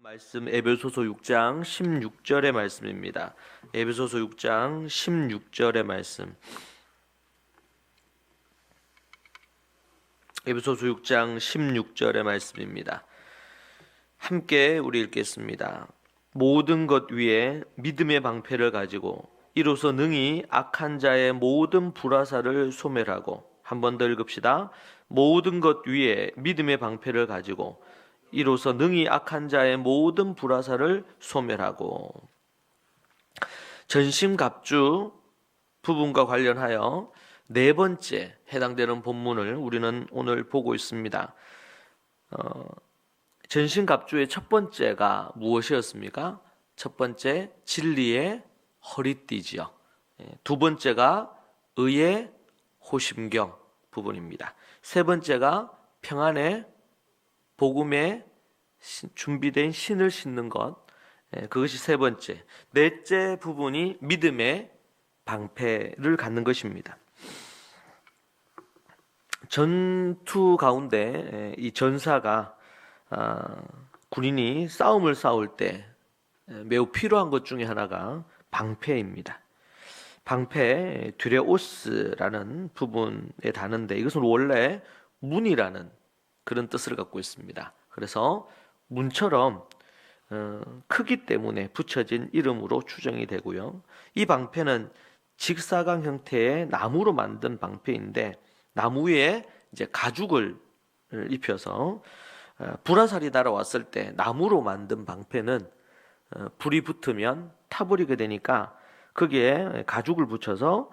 말씀 에베소서 6장 16절의 말씀입니다. 에베소서 6장 16절의 말씀. 에베소서 6장 16절의 말씀입니다. 함께 우리 읽겠습니다. 모든 것 위에 믿음의 방패를 가지고 이로써 능히 악한 자의 모든 불화살을 소멸하고, 한 번 더 읽읍시다. 모든 것 위에 믿음의 방패를 가지고 이로써 능히 악한 자의 모든 불화살을 소멸하고. 전신갑주 부분과 관련하여 네 번째 해당되는 본문을 우리는 오늘 보고 있습니다. 전신갑주의 첫 번째가 무엇이었습니까? 첫 번째, 진리의 허리띠지요. 두 번째가 의의 호심경 부분입니다. 세 번째가 평안의 복음에 준비된 신을 신는 것, 그것이 세 번째. 넷째 부분이 믿음의 방패를 갖는 것입니다. 전투 가운데 이 전사가 군인이 싸움을 싸울 때 매우 필요한 것 중에 하나가 방패입니다. 방패, 듀레오스라는 부분의 단어인데 이것은 원래 문이라는 그런 뜻을 갖고 있습니다. 그래서 문처럼 크기 때문에 붙여진 이름으로 추정이 되고요. 이 방패는 직사각 형태의 나무로 만든 방패인데, 나무 위에 이제 가죽을 입혀서 불화살이 날아왔을 때 나무로 만든 방패는 불이 붙으면 타버리게 되니까 거기에 가죽을 붙여서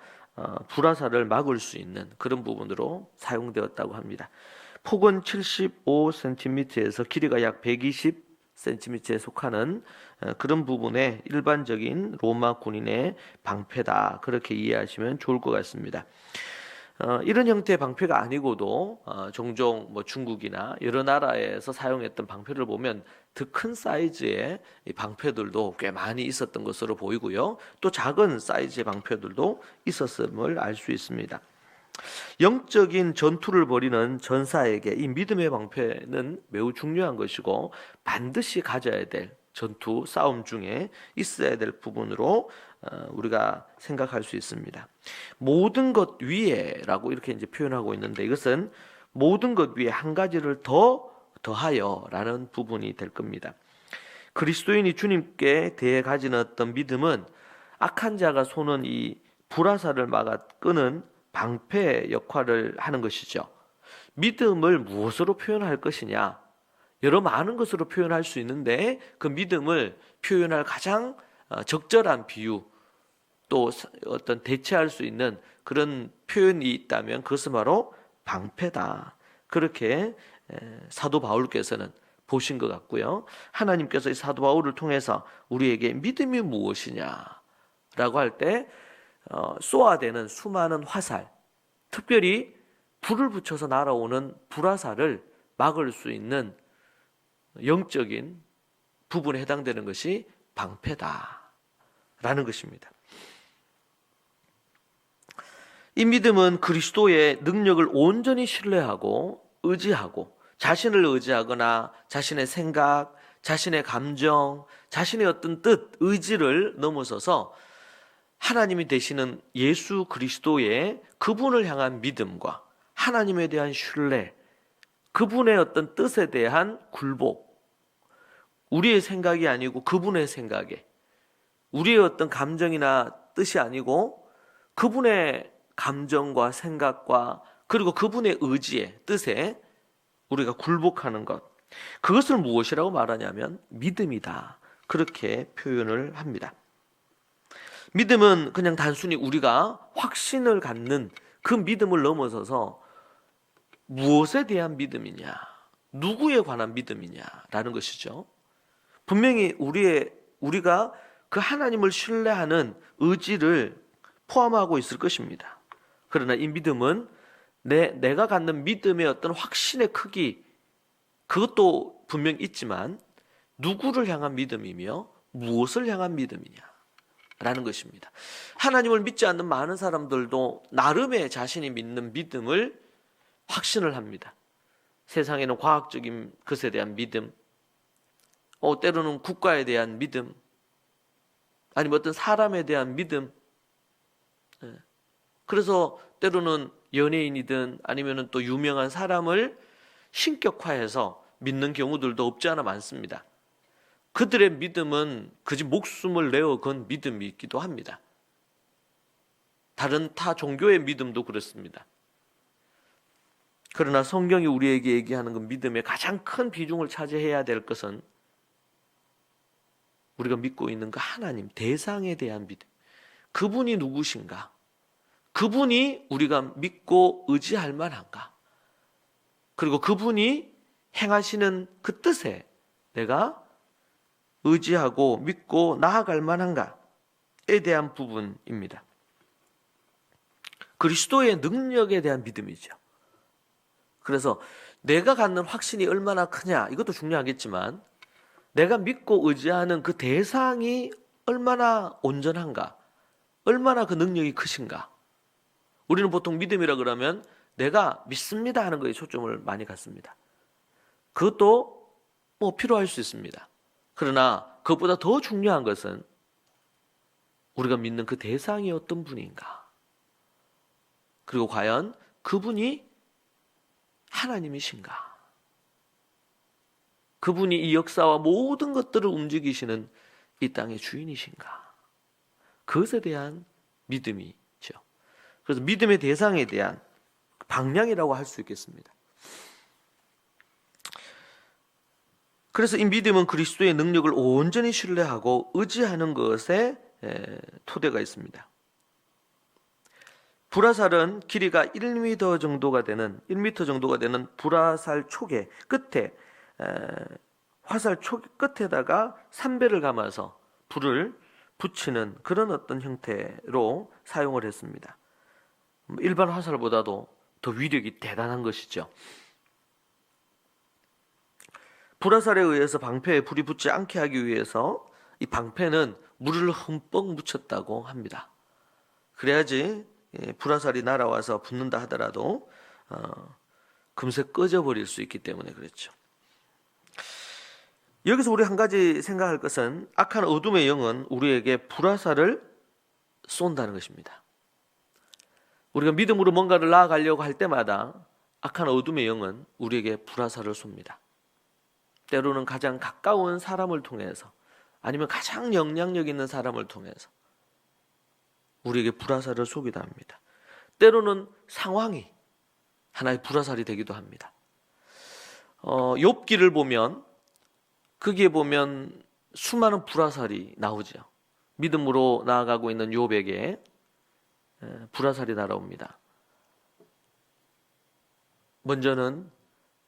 불화살을 막을 수 있는 그런 부분으로 사용되었다고 합니다. 폭은 75cm에서 길이가 약 120cm에 속하는 그런 부분의 일반적인 로마 군인의 방패다, 그렇게 이해하시면 좋을 것 같습니다. 이런 형태의 방패가 아니고도 종종 중국이나 여러 나라에서 사용했던 방패를 보면 더 큰 사이즈의 방패들도 꽤 많이 있었던 것으로 보이고요. 또 작은 사이즈의 방패들도 있었음을 알 수 있습니다. 영적인 전투를 벌이는 전사에게 이 믿음의 방패는 매우 중요한 것이고 반드시 가져야 될, 전투 싸움 중에 있어야 될 부분으로 우리가 생각할 수 있습니다. 모든 것 위에라고 이렇게 이제 표현하고 있는데, 이것은 모든 것 위에 한 가지를 더하여라는 부분이 될 겁니다. 그리스도인이 주님께 대해 가지는 어떤 믿음은 악한 자가 쏘는 이 불화살을 막아 끄는 방패 역할을 하는 것이죠. 믿음을 무엇으로 표현할 것이냐? 여러 많은 것으로 표현할 수 있는데 그 믿음을 표현할 가장 적절한 비유, 또 어떤 대체할 수 있는 그런 표현이 있다면 그것은 바로 방패다, 그렇게 사도 바울께서는 보신 것 같고요. 하나님께서 이 사도 바울을 통해서 우리에게 믿음이 무엇이냐라고 할 때 쏘아대는 수많은 화살, 특별히 불을 붙여서 날아오는 불화살을 막을 수 있는 영적인 부분에 해당되는 것이 방패다라는 것입니다. 이 믿음은 그리스도의 능력을 온전히 신뢰하고 의지하고, 자신을 의지하거나 자신의 생각, 자신의 감정, 자신의 어떤 뜻, 의지를 넘어서서 하나님이 되시는 예수 그리스도의 그분을 향한 믿음과 하나님에 대한 신뢰, 그분의 어떤 뜻에 대한 굴복, 우리의 생각이 아니고 그분의 생각에, 우리의 어떤 감정이나 뜻이 아니고 그분의 감정과 생각과 그리고 그분의 의지에, 뜻에 우리가 굴복하는 것, 그것을 무엇이라고 말하냐면 믿음이다, 그렇게 표현을 합니다. 믿음은 그냥 단순히 우리가 확신을 갖는 그 믿음을 넘어서서 무엇에 대한 믿음이냐, 누구에 관한 믿음이냐라는 것이죠. 분명히 우리가 그 하나님을 신뢰하는 의지를 포함하고 있을 것입니다. 그러나 이 믿음은 내가 갖는 믿음의 어떤 확신의 크기, 그것도 분명히 있지만 누구를 향한 믿음이며 무엇을 향한 믿음이냐라는 것입니다. 하나님을 믿지 않는 많은 사람들도 나름의 자신이 믿는 믿음을 확신을 합니다. 세상에는 과학적인 것에 대한 믿음, 때로는 국가에 대한 믿음, 아니면 어떤 사람에 대한 믿음. 그래서 때로는 연예인이든 아니면 또 유명한 사람을 신격화해서 믿는 경우들도 없지 않아 많습니다. 그들의 믿음은 그지 목숨을 내어 건 믿음이 있기도 합니다. 다른 타 종교의 믿음도 그렇습니다. 그러나 성경이 우리에게 얘기하는 그 믿음의 가장 큰 비중을 차지해야 될 것은 우리가 믿고 있는 그 하나님, 대상에 대한 믿음. 그분이 누구신가? 그분이 우리가 믿고 의지할 만한가? 그리고 그분이 행하시는 그 뜻에 내가 의지하고 믿고 나아갈 만한가에 대한 부분입니다. 그리스도의 능력에 대한 믿음이죠. 그래서 내가 갖는 확신이 얼마나 크냐, 이것도 중요하겠지만 내가 믿고 의지하는 그 대상이 얼마나 온전한가, 얼마나 그 능력이 크신가. 우리는 보통 믿음이라 그러면 내가 믿습니다 하는 거에 초점을 많이 갖습니다. 그것도 필요할 수 있습니다. 그러나 그것보다 더 중요한 것은 우리가 믿는 그 대상이 어떤 분인가, 그리고 과연 그분이 하나님이신가, 그분이 이 역사와 모든 것들을 움직이시는 이 땅의 주인이신가, 그것에 대한 믿음이죠. 그래서 믿음의 대상에 대한 방향이라고 할 수 있겠습니다. 그래서 이 믿음은 그리스도의 능력을 온전히 신뢰하고 의지하는 것에 토대가 있습니다. 불화살은 길이가 1m 정도가 되는 불화살 촉의 끝에 화살 촉 끝에다가 삼배를 감아서 불을 붙이는 그런 어떤 형태로 사용을 했습니다. 일반 화살보다도 더 위력이 대단한 것이죠. 불화살에 의해서 방패에 불이 붙지 않게 하기 위해서 이 방패는 물을 흠뻑 묻혔다고 합니다. 그래야지 불화살이 날아와서 붙는다 하더라도 금세 꺼져버릴 수 있기 때문에 그렇죠. 여기서 우리 한 가지 생각할 것은 악한 어둠의 영은 우리에게 불화살을 쏜다는 것입니다. 우리가 믿음으로 뭔가를 나아가려고 할 때마다 악한 어둠의 영은 우리에게 불화살을 쏩니다. 때로는 가장 가까운 사람을 통해서, 아니면 가장 영향력 있는 사람을 통해서 우리에게 불화살을 쏘기도 합니다. 때로는 상황이 하나의 불화살이 되기도 합니다. 욥기를 보면 거기에 보면 수많은 불화살이 나오죠. 믿음으로 나아가고 있는 욥에게 불화살이 날아옵니다. 먼저는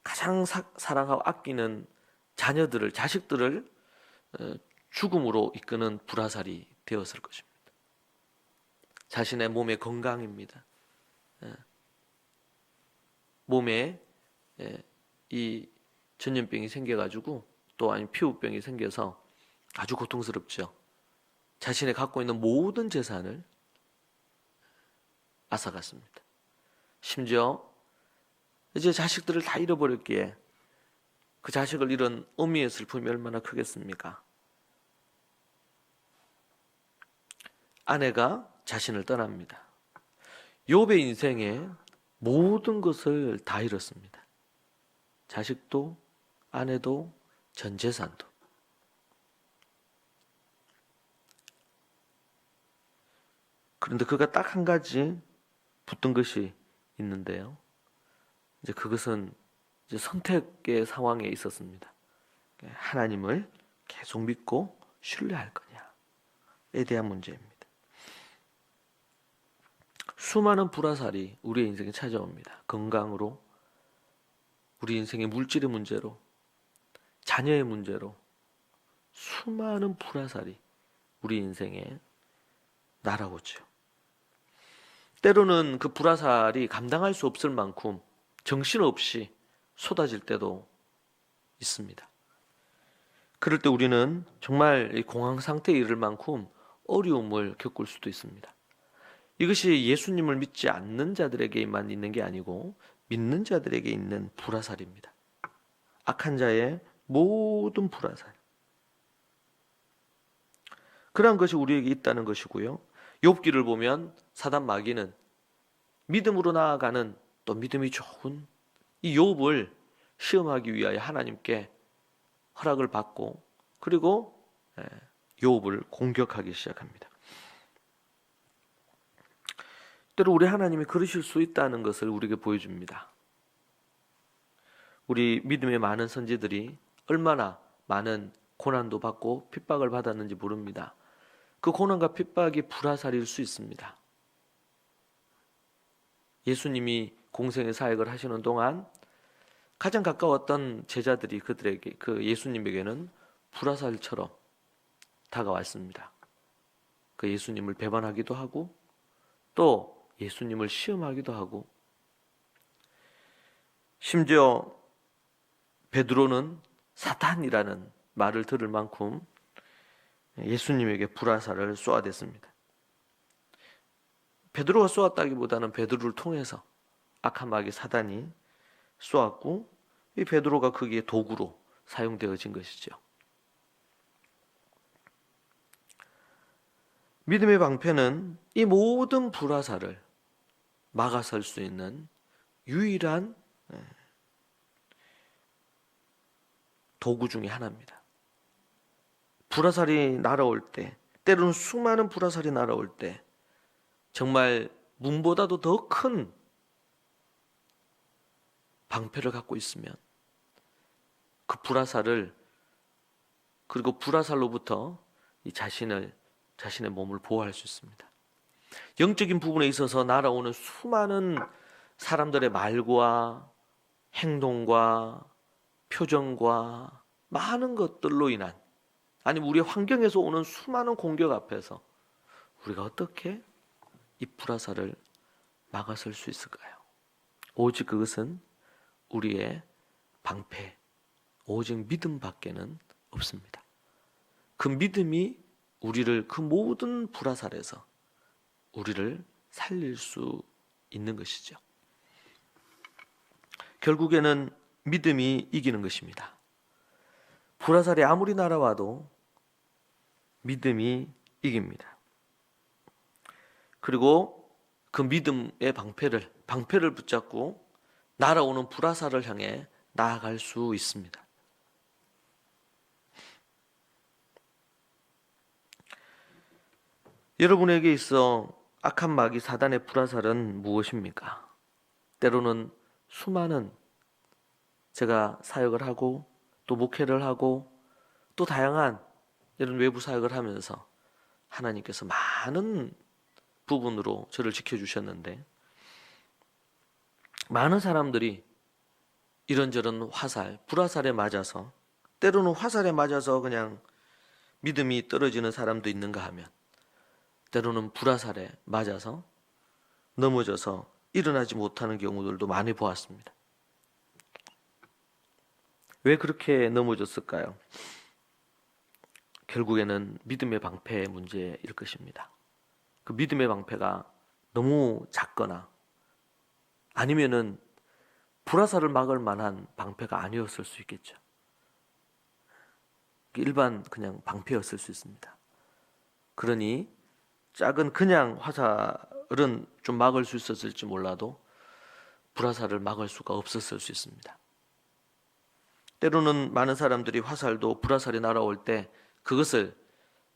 가장 사랑하고 아끼는 자식들을 죽음으로 이끄는 불화살이 되었을 것입니다. 자신의 몸의 건강입니다. 몸에 이 전염병이 생겨가지고 또 아니면 피부병이 생겨서 아주 고통스럽죠. 자신이 갖고 있는 모든 재산을 앗아갔습니다. 심지어 이제 자식들을 다 잃어버렸기에 그 자식을 잃은 어미의 슬픔이 얼마나 크겠습니까? 아내가 자신을 떠납니다. 욥의 인생에 모든 것을 다 잃었습니다. 자식도, 아내도, 전 재산도. 그런데 그가 딱 한 가지 붙든 것이 있는데요. 이제 그것은 이제 선택의 상황에 있었습니다. 하나님을 계속 믿고 신뢰할 거냐에 대한 문제입니다. 수많은 불화살이 우리의 인생에 찾아옵니다. 건강으로, 우리 인생의 물질의 문제로, 자녀의 문제로 수많은 불화살이 우리 인생에 날아오죠. 때로는 그 불화살이 감당할 수 없을 만큼 정신없이 쏟아질 때도 있습니다. 그럴 때 우리는 정말 공황 상태에 이를 만큼 어려움을 겪을 수도 있습니다. 이것이 예수님을 믿지 않는 자들에게만 있는 게 아니고 믿는 자들에게 있는 불화살입니다. 악한 자의 모든 불화살. 그러한 것이 우리에게 있다는 것이고요. 욥기를 보면 사단 마귀는 믿음으로 나아가는 또 믿음이 좋은 이 욥을 시험하기 위하여 하나님께 허락을 받고 그리고 욥을 공격하기 시작합니다. 때로 우리 하나님이 그러실 수 있다는 것을 우리에게 보여줍니다. 우리 믿음의 많은 선지들이 얼마나 많은 고난도 받고 핍박을 받았는지 모릅니다. 그 고난과 핍박이 불화살일 수 있습니다. 예수님이 공생의 사역을 하시는 동안 가장 가까웠던 제자들이 그들에게 그 예수님에게는 불화살처럼 다가왔습니다. 그 예수님을 배반하기도 하고 또 예수님을 시험하기도 하고 심지어 베드로는 사탄이라는 말을 들을 만큼 예수님에게 불화살을 쏘아댔습니다. 베드로가 쏘았다기보다는 베드로를 통해서 악한 마귀 사단이 쏘았고 이 베드로가 거기에 도구로 사용되어진 것이죠. 믿음의 방패는 이 모든 불화살을 막아설 수 있는 유일한 도구 중에 하나입니다. 불화살이 날아올 때, 때로는 수많은 불화살이 날아올 때 정말 문보다도 더 큰 방패를 갖고 있으면 그 불화살을 그리고 불화살로부터 이 자신의 몸을 보호할 수 있습니다. 영적인 부분에 있어서 날아오는 수많은 사람들의 말과 행동과 표정과 많은 것들로 인한 아니면 우리의 환경에서 오는 수많은 공격 앞에서 우리가 어떻게 이 불화살을 막아설 수 있을까요? 오직 그것은 우리의 방패, 오직 믿음밖에는 없습니다. 그 믿음이 우리를 그 모든 불화살에서 우리를 살릴 수 있는 것이죠. 결국에는 믿음이 이기는 것입니다. 불화살이 아무리 날아와도 믿음이 이깁니다. 그리고 그 믿음의 방패를 붙잡고 날아오는 불화살을 향해 나아갈 수 있습니다. 여러분에게 있어 악한 마귀 사단의 불화살은 무엇입니까? 때로는 수많은 제가 사역을 하고 또 목회를 하고 또 다양한 이런 외부 사역을 하면서 하나님께서 많은 부분으로 저를 지켜주셨는데 많은 사람들이 이런저런 불화살에 맞아서 때로는 화살에 맞아서 그냥 믿음이 떨어지는 사람도 있는가 하면 때로는 불화살에 맞아서 넘어져서 일어나지 못하는 경우들도 많이 보았습니다. 왜 그렇게 넘어졌을까요? 결국에는 믿음의 방패의 문제일 것입니다. 그 믿음의 방패가 너무 작거나 아니면은 불화살을 막을 만한 방패가 아니었을 수 있겠죠. 일반 그냥 방패였을 수 있습니다. 그러니 작은 그냥 화살은 좀 막을 수 있었을지 몰라도 불화살을 막을 수가 없었을 수 있습니다. 때로는 많은 사람들이 화살도 불화살이 날아올 때 그것을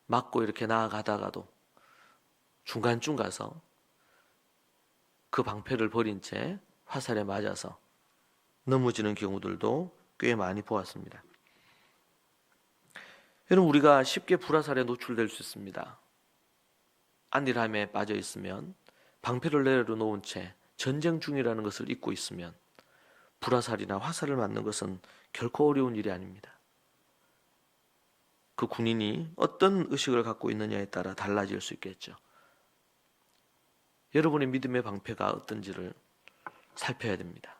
막고 이렇게 나아가다가도 중간쯤 가서 그 방패를 버린 채 화살에 맞아서 넘어지는 경우들도 꽤 많이 보았습니다. 여러분, 우리가 쉽게 불화살에 노출될 수 있습니다. 안일함에 빠져 있으면 방패를 내려놓은 채 전쟁 중이라는 것을 잊고 있으면 불화살이나 화살을 맞는 것은 결코 어려운 일이 아닙니다. 그 군인이 어떤 의식을 갖고 있느냐에 따라 달라질 수 있겠죠. 여러분의 믿음의 방패가 어떤지를 살펴야 됩니다.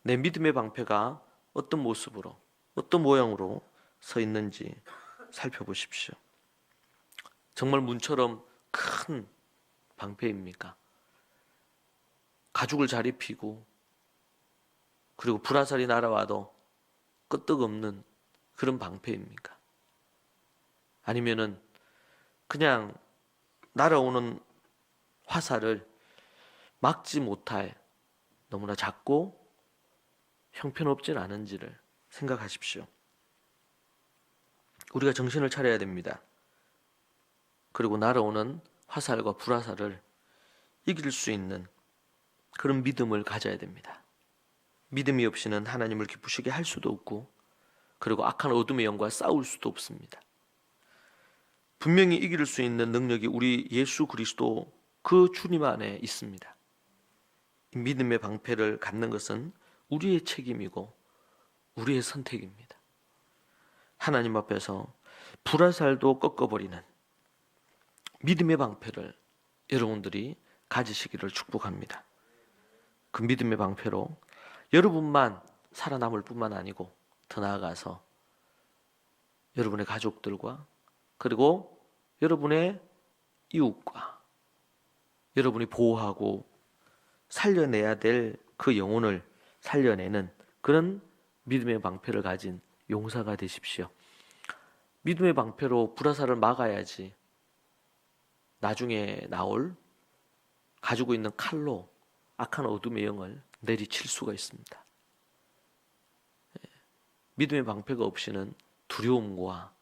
내 믿음의 방패가 어떤 모습으로, 어떤 모양으로 서 있는지 살펴보십시오. 정말 문처럼 큰 방패입니까? 가죽을 잘 입히고 그리고 불화살이 날아와도 끄떡없는 그런 방패입니까? 아니면은 그냥 날아오는 화살을 막지 못할 너무나 작고 형편없진 않은지를 생각하십시오. 우리가 정신을 차려야 됩니다. 그리고 날아오는 화살과 불화살을 이길 수 있는 그런 믿음을 가져야 됩니다. 믿음이 없이는 하나님을 기쁘시게 할 수도 없고, 그리고 악한 어둠의 영과 싸울 수도 없습니다. 분명히 이길 수 있는 능력이 우리 예수 그리스도 그 주님 안에 있습니다. 믿음의 방패를 갖는 것은 우리의 책임이고 우리의 선택입니다. 하나님 앞에서 불화살도 꺾어버리는 믿음의 방패를 여러분들이 가지시기를 축복합니다. 그 믿음의 방패로 여러분만 살아남을 뿐만 아니고 더 나아가서 여러분의 가족들과 그리고 여러분의 이웃과 여러분이 보호하고 살려내야 될 그 영혼을 살려내는 그런 믿음의 방패를 가진 용사가 되십시오. 믿음의 방패로 불화살을 막아야지 나중에 나올 가지고 있는 칼로 악한 어둠의 영을 내리칠 수가 있습니다. 믿음의 방패가 없이는 두려움과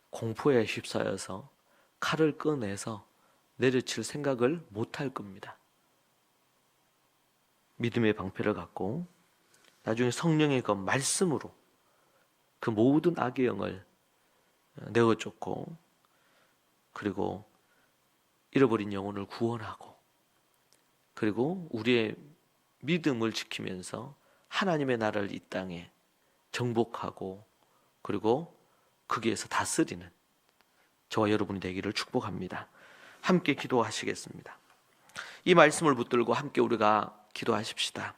공포에 휩싸여서 칼을 꺼내서 내려칠 생각을 못할 겁니다. 믿음의 방패를 갖고 나중에 성령의 그 말씀으로 그 모든 악의 영을 내어쫓고, 그리고 잃어버린 영혼을 구원하고, 그리고 우리의 믿음을 지키면서 하나님의 나라를 이 땅에 정복하고, 그리고 거기에서 다스리는 저와 여러분이 되기를 축복합니다. 함께 기도하시겠습니다. 이 말씀을 붙들고 함께 우리가 기도하십시다.